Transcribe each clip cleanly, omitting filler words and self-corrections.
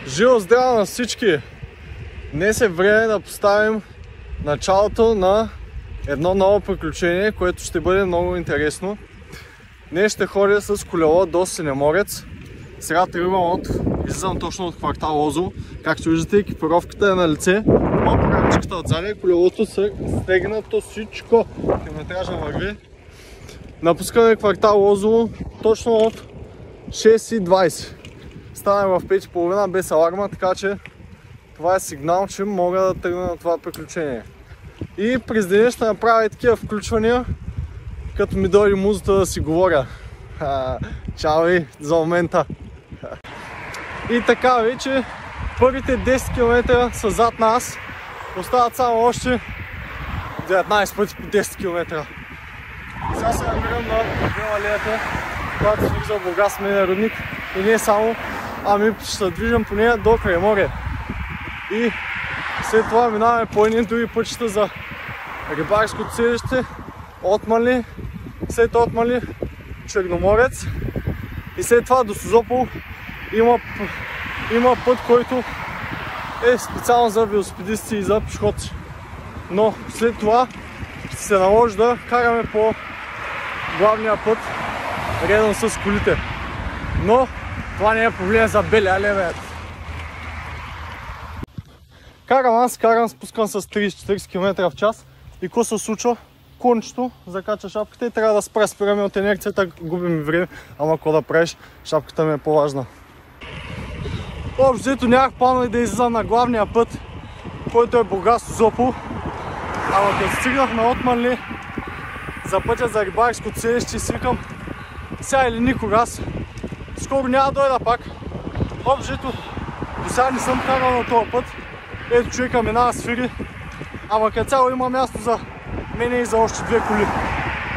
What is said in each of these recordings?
Живо здраво на всички! Днес е време да поставим началото на едно ново приключение, което ще бъде много интересно. Днес ще ходя с колело до Синеморец. Сега тръгвам излизам точно от квартал Лозово. Както виждате, екипировката е на лице. Малко рамчката отзади, колелото се стегнато всичко. Километража върви. Напускаме квартал Лозово точно от 6:20. Станах в 5:30 без аларма, така че това е сигнал, че мога да тръгна на това приключение. И през деня ще направя и такива включвания, като ми дойде музата да си говоря. Чао ви за момента! И така, вече първите 10 км са зад нас. Остават само още 19 пъти по 10 км. Сега се намирам на алеята, която се влиза в Бургас, мен е родник. И не само, ами ще се движим по нея до Крайморие. И след това минаваме по едни други пътища за рибарското селище, Отманли, след Отманли Черноморец и след това до Созопол има път, който е специално за велосипедисти и за пешеходци. Но след това ще се наложи да караме по главния път редом с колите. Но това не е проблем за белия левет. Карам, спускам с 30-40 км в час и какво се случва? Кончето закача шапката и трябва да спираме от инерцията, губим време, ама какво да правиш, шапката ми е по-важна. Общо нямах планове да излизам на главния път, който е Бургас-Созопол, ама като стигнах на Отманли за пътя за рибарското селище, си викам сега или никога, аз скоро няма да дойда пак. Общо до сега не съм карал на този път. Ето човека минава с фири, ама като цяло има място за мене и за още две коли.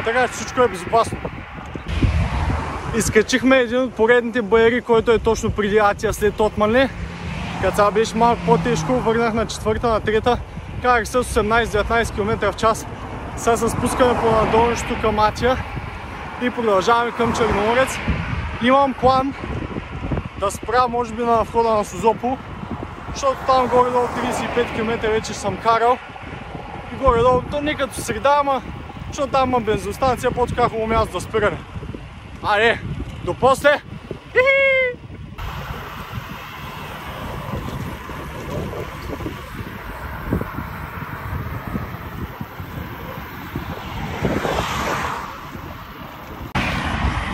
Така че всичко е безопасно. Изкачихме един от поредните бариери, който е точно преди Атия след Отманли. Като цяло беше малко по-тежко, върнах на четвърта, на трета. Карах с 18-19 км в час. Сега се спускаме по надолнището към Атия и продължаваме към Черноморец. Имам план да спра може би на входа на Созопол, защото там горе-долу 35 км вече съм карал и горе-долу, то не като среда, ама защото там има бензостанция, по-така хубаво място да спираме. Айде, до после!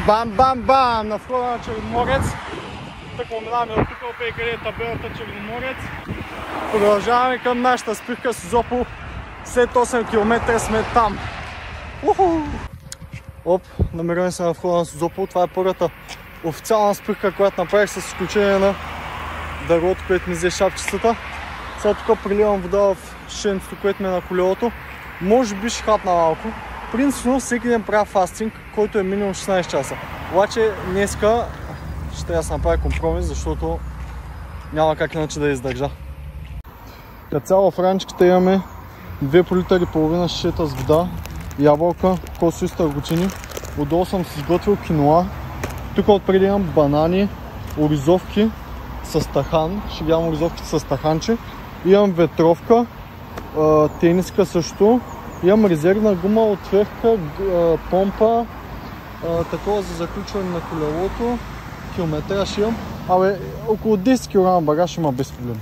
Бам-бам-бам! На входа на Черноморец. Тъкмо минаваме от тук, опей къде е табелата Черноморец. Продължаваме към нашата спирка Созопол. След 8 км сме там. Намираме се на входа на Созопол. Това е първата официална спирка, която направих с изключение на дървото, което ми взе шапчицата. Сега тук приливам вода в шишенцето, което ми е на колелото. Може би ще хапна малко. Принципно всеки ден правя фастинг, който е минимум 16 часа. Обаче днеска ще трябва да се направя компромис, защото няма как иначе да издържа. Като цяло в ранчката имаме 2 литра и половина шишета с вода, ябълка, кокосови и стърготини. Отдолу съм си изготвил киноа. Тук отпреди имам банани, оризовки с тахан. Ще гледам оризовките с таханче. Имам ветровка, тениска също. Имам резервна гума, отвертка, помпа, такова за заключване на колелото. Километраж имам. Около 10 кг багаж има без проблем.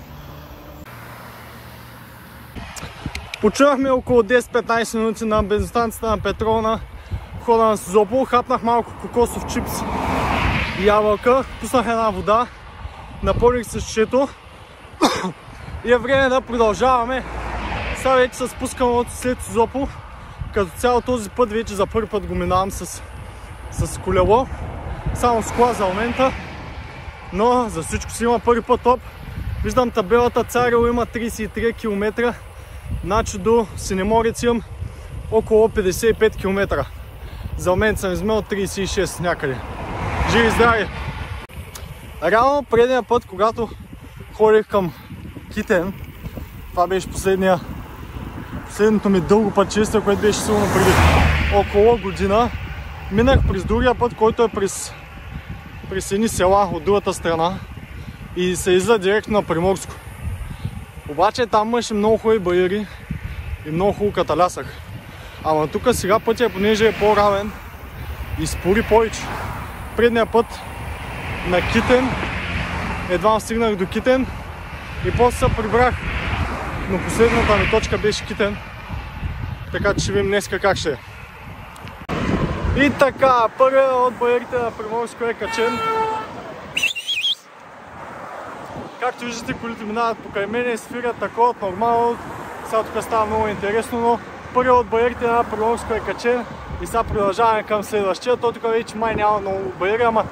Починахме около 10-15 минути на бензостанцията на петрол на входа на Созопол. Хапнах малко кокосов чипс и ябълка. Пуснах една вода. Напълних се шишето. И е време да продължаваме. Сега вече се спускам от след Созопол. Като цяло този път вече за първи път го минавам с колело. Само с кола за момента. Но за всичко си има първи път топ. Виждам табелата Царево има 33 км. Значи до Синеморец имам около 55 км. За момент съм измел 36 някъде. Живи здрави! Реално предния път, когато ходих към Китен, това беше последното ми дълго пътешествие, което беше силно преди около година. Минах през другия път, който е през едни села от другата страна. и се излиза директно на Приморско. Обаче там имаше много хубави бариери и много хубаво каталясък. Ама тук сега пътя, понеже е по-равен и спори повече. Предния път на Китен, едва стигнах до Китен и после се прибрах. Но последната ми точка беше Китен. Така че ще видим днеска как ще е. И така, първият от бариерите на Приморско е качен. Както виждате, колите минават покрай мене, свирят такова нормално. Сега тук става много интересно, но първият от бариерите на Приморско е качен. И сега продължаваме към следващия. То тук вече май няма много бариери, ама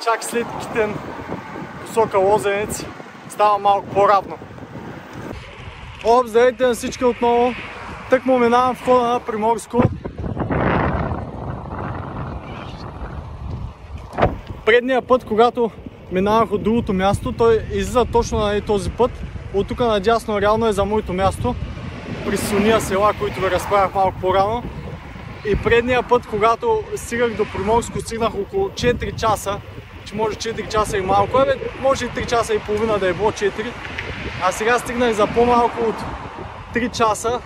чак след Китен посока Лозенец става малко по-равно. Здравейте на всички отново. Тъкмо минавам в хода на Приморско. Предния път, когато минавах от другото място, той излиза точно на този път. От тук надясно реално е за моето място. При Сония села, които ви разправях малко по-рано. И предния път, когато стигах до Приморско, стигнах около 4 часа. Че може 4 часа и малко, може и 3 часа и половина да е било 4. А сега стигнах за по-малко от 3 часа.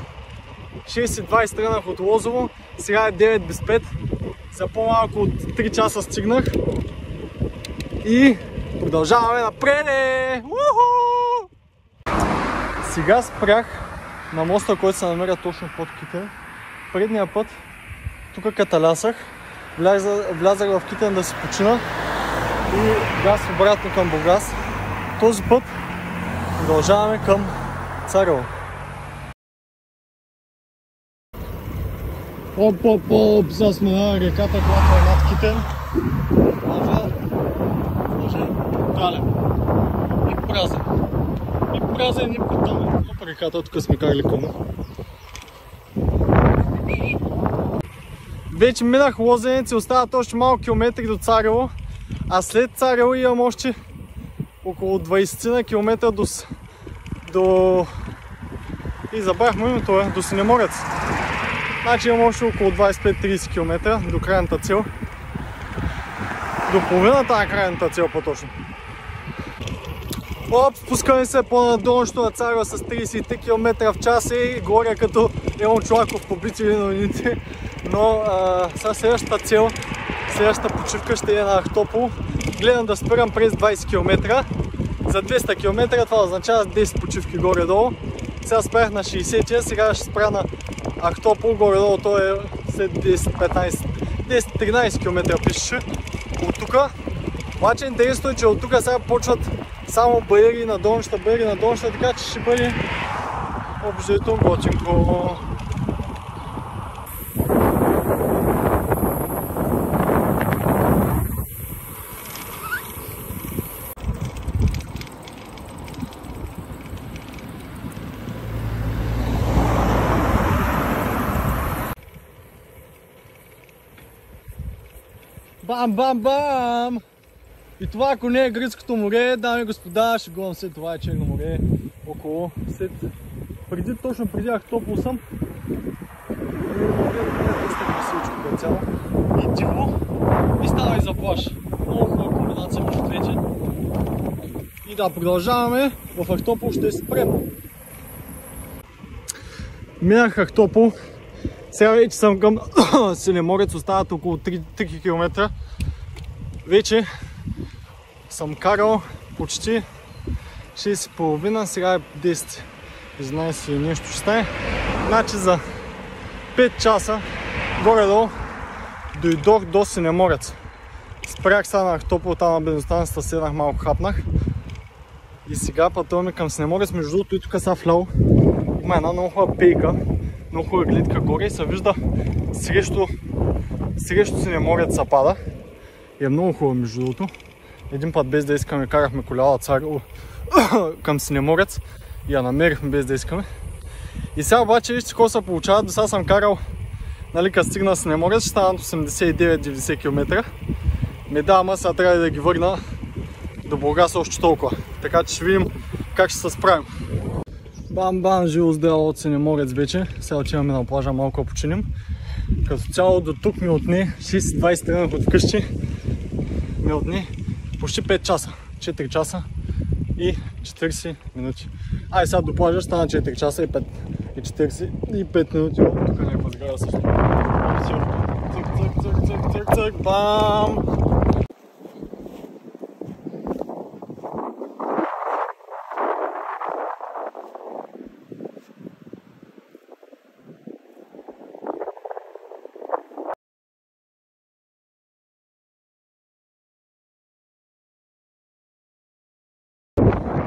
6:20 тръгнах от Лозово, сега е 9 без 5. За по-малко от 3 часа стигнах. И продължаваме напред! Сега спрях на моста, който се намеря точно под Китен. Предния път тук каталясах, влязах в Китен да си почина и газ обратно към Бургас. Този път продължаваме към Царево. Оп, сега сме на реката, която е над Китен. Може далем. И празен, и потъмен. Оп, реката, тук сме карали към. Вече минах Лозенец и остават още малко километри до Царево. А след Царево имам още около 20 км до... И забрахме името, до Синеморец. Значи имам още около 25-30 км до крайната цел. До половината на крайната цел по-точно. Спускаме се по-надолното на Царево с 33 км в час и горе като Емил Чолаков по битови новините. Но следващата цел, следващата почивка ще е на Ахтопол. Гледам да спирам през 20 км. За 200 км това означава 10 почивки горе-долу. Сега спрях на 60, сега ще спря на Ахтопол, горе-долу то е след 10-13 км пише от тук. Обаче интересно е, че от тук сега почват само бариери на долнища, така че ще бъде общо готинко. Бам! И това, ако не е Гръцкото море, дами и господа, ще гледам след това е Черно море, около точно преди Ахтопол съм. И диво, и става и за плаж. Много хубава комбинация между двете. И да, продължаваме, в Ахтопол ще спрем. Минах Ахтопол, сега вече съм към Синеморец, остават около 3 км. Вече съм карал почти 6:30, сега е 10, 11 и нещо ще стане. Значи за 5 часа горе-долу дойдох до Синеморец. Спрях сега на Ахтопол, там на бензиностанцията седнах, малко хапнах. И сега пътуваме към Синеморец, между другото и тук сега вляво има една много хубава пейка, много хубава гледка горе и се вижда срещу Синеморец се пада. И е много хубаво между другото. Един път без да искаме карахме коляла от Царево към Синеморец и я намерихме без да искаме. И сега обаче вижте какво се получава. До сега съм карал, нали, като стигна Синеморец, ще станат 89-90 км. Ама сега трябва да ги върна до Бургас още толкова. Така че ще видим как ще се справим. Бам, живо здраво от Синеморец вече. Сега отиваме на плажа малко да починим. Като цяло до тук ми отне 6:20 тръгнах от вкъщи. Ми отне почти 5 часа, 4 часа и 40 минути. Ай, сега до плажа стана 4 часа и 45 минути. Тук някаква сграда също. Цък, бам!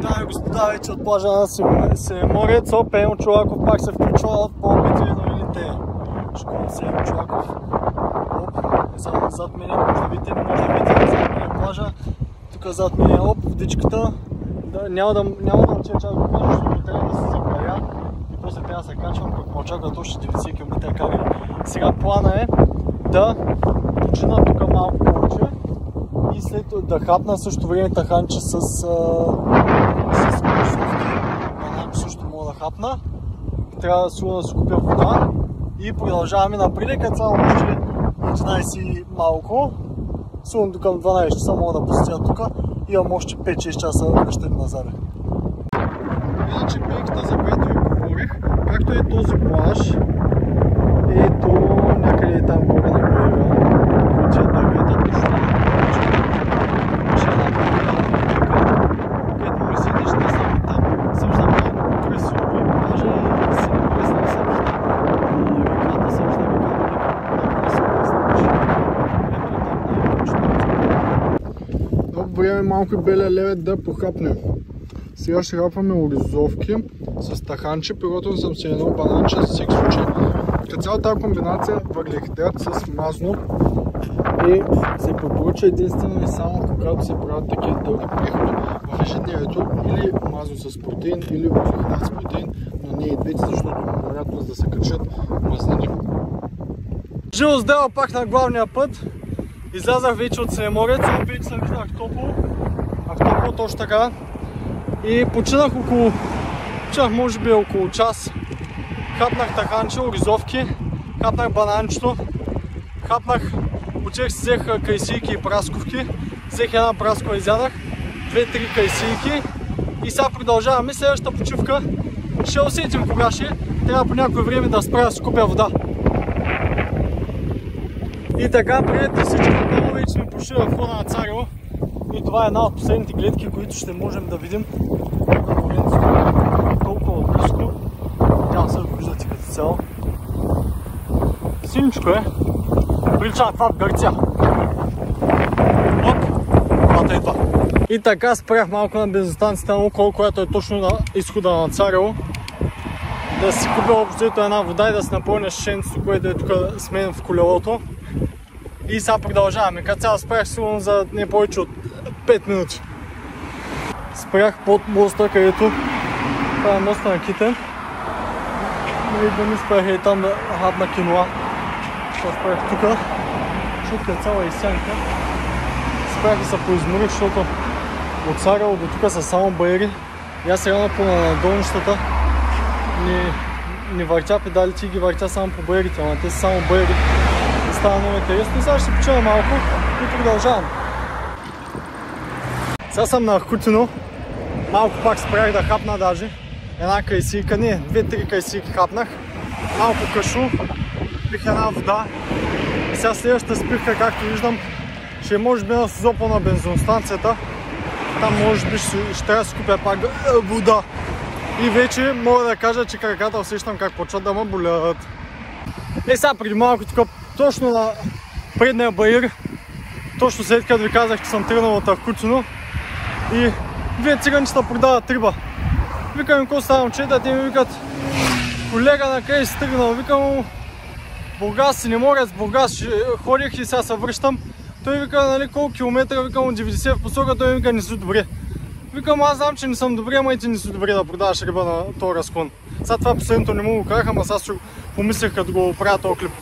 Дами и господа, вече от плажа на Семеморец, Пенко Чолаков пак се включва от по-опити новините. Школа Семен Чолаков. Само зад мене, може да видите, не може да видите зад мене плажа. Тук зад мене водичката. Няма да уча чак да покажа, защото трябва да се запаря и после трябва да се качвам, пък ме очакват още 90 км карали. Сега плана е да почина тук малко повече и след да хапна също време таханче с курсовки. Бананче също мога да хапна. Трябва сигурно да си купя вода и продължаваме напред, като само още 11 малко. Сигурно до към 12 часа мога да посетя тук. Имам още 5-6 часа връщане назад. Иначе бейката, за която ви говорих, както е този плаж, ето някъде там горе на брега, отиват дървета, точно ще една брега, където ми седиш, не само там, се вижда много красиво плажа и се пресна се вижда. И реката се вижда, река време малко белия левет да похапнем. Сега ще хапваме оризовки с таханче, приготвен съм си едно бананче за всеки случай. Като цялата тази комбинация въглехидрат с мазно се препоръча единствено и само когато се правят такива дълги преходи в ежедневието, или мазно с протеин, или въглехидрат с протеин, но не и двете, защото вероятно да се качат мазнини. Живо сдела пак на главния път. Излязах вече от Семеморец, вече съм виждал Ахтопол точно така и починах може би около час. Хапнах таханче, оризовки, хапнах бананчето, отивах си взех кайсийки и прасковки, взех една праскова изядах, 2-3 кайсийки и сега продължаваме. Следващата почивка ще усетим кога ще, трябва по някое време да спра да си купя вода. И така, приятели, всички отново вече сме пошли в входа на Царево и това е една от последните гледки, които ще можем да видим на моренцето. Толкова близко, тя се виждате като цяло. Синичко е, прилича на това в Гърция. Оп, това е това. И така спрях малко на бензостанцията на Лукойл, която е точно на изхода на Царево. Да си купя общо една вода и да си напълня шишенцето, което е тук с мен в колелото. И сега продължаваме. Като цяло спрях сигурно за не повече от 5 минути. Спрях под моста, където това е моста на Китен. И да ми спрях и там да хапна киноа. Това спрях тук, защото е цяла изсянка. Спрях да се поизморих, защото от Царево до тук са само бариери. И аз сега напълна на долнищата. Не въртя педалите и ги въртя само по бариерите, ама те са само бариери. Става много интересно. Сега ще почина малко и продължавам. Сега съм на Аркутино. Малко пак спрях да хапна даже. Една кайсийка, не, 2-3 кайсийки хапнах. Малко кашу, пих една вода. И сега следващата спирка, както виждам, ще е може би на Созопол на бензиностанцията. Там може би ще трябва да си купя пак вода. И вече мога да кажа, че краката усещам как почват да ме болят. И сега преди малко тук точно на предния баир, точно след като ви казах, че съм тръгнал от Аркутино и две циганчета продават риба. Викам им какво става, момчета, те ми викат: колега, на къде си тръгнал? Викам: Бургас, Синеморец, Бургас ходих и сега се връщам. Той вика: нали колко километра? Викам: 90 в посока. Той вика: не си добре. Викам: аз знам, че не съм добре, ама и ти не си добре да продаваш риба на този разклон. Сега това последното не му го казах, ама сега си помислях като го правя този клип.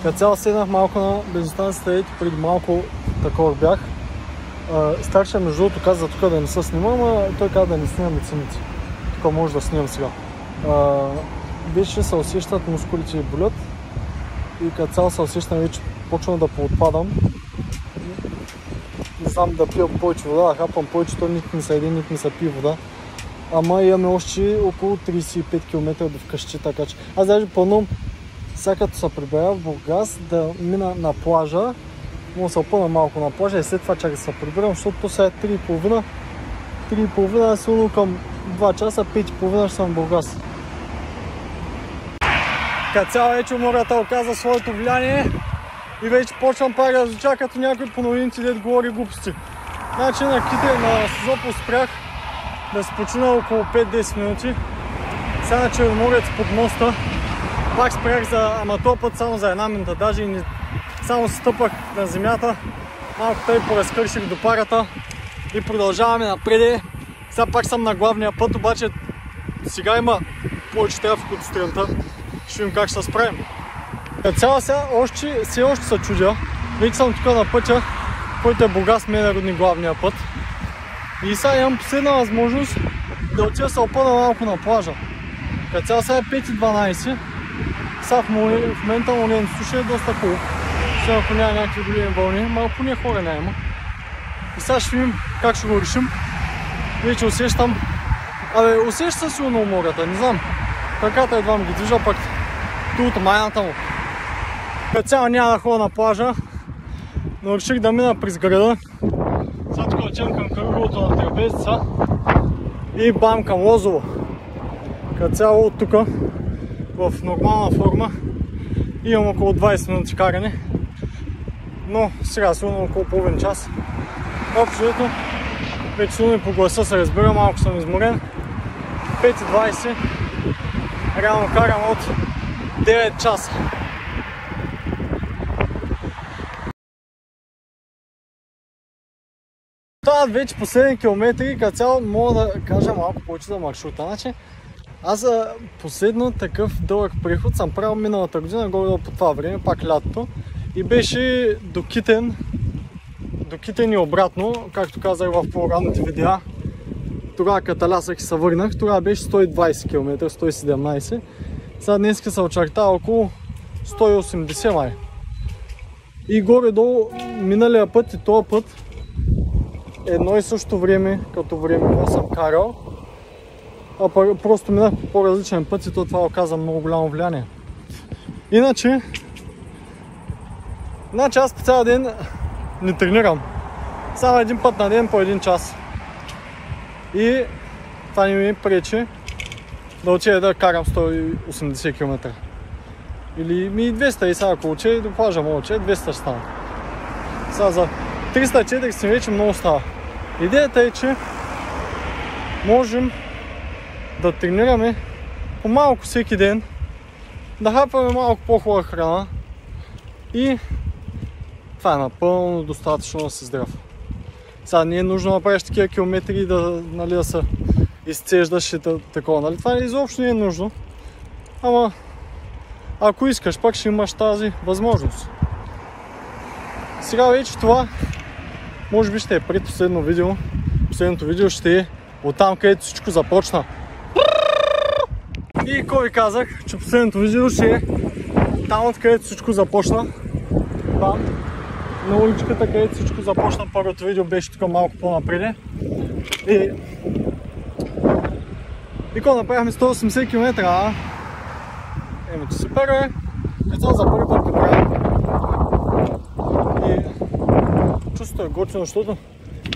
Като цяло седнах малко на бензостанцията и преди малко такова бях. Старшия между другото каза тук да не се снима, но той каза да не снимаме цените. Тук може да снимам сега. Вече се усещат, мускулите ми болят и като цяло се усещам, вече почвам да поотпадам. знам да пия повече вода, да хапам повече, то нито ми се еде, нито ми се пие вода. Ама имаме още около 35 км до вкъщи, така че аз даже планувам сега като се прибера в Бургас да мина на плажа, мога да се опъна малко на плажа и след това чак да се прибирам, защото то сега е 3:30. 3:30 сигурно към 2 часа, 5:30 ще съм в Бургас. Като цяло вече умората оказа своето влияние и вече почвам пак да звуча като някой по новините, дет говори глупости. Значи на Созопол спрях да се почина около 5-10 минути. Сега на Черноморец под моста пак спрях ама този път само за една минута, даже и само се стъпах на земята, малко тъй поразкърших до парата и продължаваме напред. Сега пак съм на главния път, обаче сега има повече трафик от сутринта. Ще видим как ще се справим. Като цяло сега все още се чудя. Вече съм тук на пътя, който е Бургас мен родни главния път. И сега имам последна възможност да отида се опъна малко на плажа. Като цяло сега е 5:12. Сега в момента моренето суша е доста хубаво. Сега ако няма някакви големи вълни, малко поне хора няма. И сега ще видим как ще го решим. Вече усещам. Усеща се на умората, не знам. Краката едва ми ги движа, пък тулата майната му. Като цяло няма да ходя на плажа, но реших да мина през града. Сега тук отивам към кръговото на Трапезица и бам към Лозово. Като цяло от тук в нормална форма имам около 20 минути каране, но сега сигурно около половин час. Общо вече сигурно и по гласа се разбира, малко съм изморен. 5:20, реално карам от 9 часа. Това вече последни километри, като цяло мога да кажа малко повече за маршрута. Значи, аз за последно такъв дълъг преход съм правил миналата година, горе по това време, пак лятото. И беше до Китен и обратно, както казах в по-ранните видеа. Тогава каталясах и се върнах, тогава беше 120 км, 117. Сега днеска се очертава около 180 май. И горе-долу миналия път и този път едно и също време, като време съм карал. А просто минах по по-различен път и това оказа много голямо влияние. Иначе аз по цял ден не тренирам. Само един път на ден по 1 час. И това не ми пречи да отида да карам 180 км. Или ми 200 и сега ако уче до плажа мога уче, 200 ще стана. Сега за 340 вече много става. Идеята е, че можем да тренираме по малко всеки ден, да хапваме малко по-хубава храна и това е напълно достатъчно да си здрав. Сега не е нужно да правиш такива километри и да се изцеждаш и такова. Нали? Това изобщо не е нужно. Ама ако искаш, пак ще имаш тази възможност. Сега вече това може би ще е предпоследно видео. Последното видео ще е оттам, където всичко започна. И какво ви казах, че последното видео ще е там, откъдето всичко започна. Там, на уличката, където всичко започна. Първото видео беше тук малко по-напреде. И какво направихме 180 км, че супер е. Като за първи път го правим. И чувството е готино, защото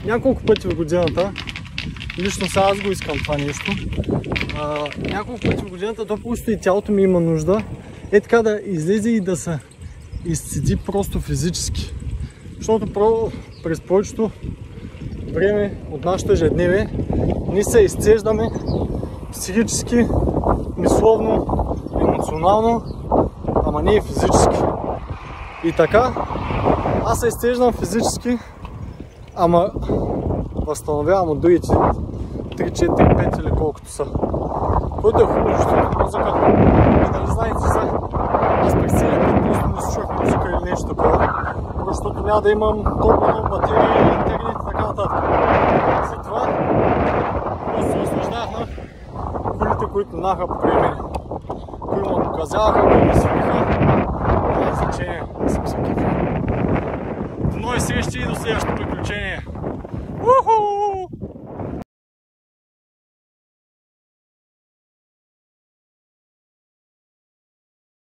няколко пъти в годината, лично сега аз го искам това нещо, няколко пъти в годината то просто и тялото ми има нужда така да излезе и да се изцеди просто физически. Защото през повечето време от нашето ежедневие ние се изцеждаме психически, мисловно, емоционално, ама не и физически. И така, аз се изцеждам физически, ама възстановявам от другите 3, 4, 5 или колкото са. Което е хубаво, защото музика, и дали знаете се, аз през целия път просто не слушах музика или нещо такова, защото няма да имам толкова много батерии, интернет и така нататък. След това просто се наслаждах на колите, които наха покрай мене. Кои ме показаваха, кои ме свириха, няма значение, не съм се кефил. До нови срещи и до следващото приключение.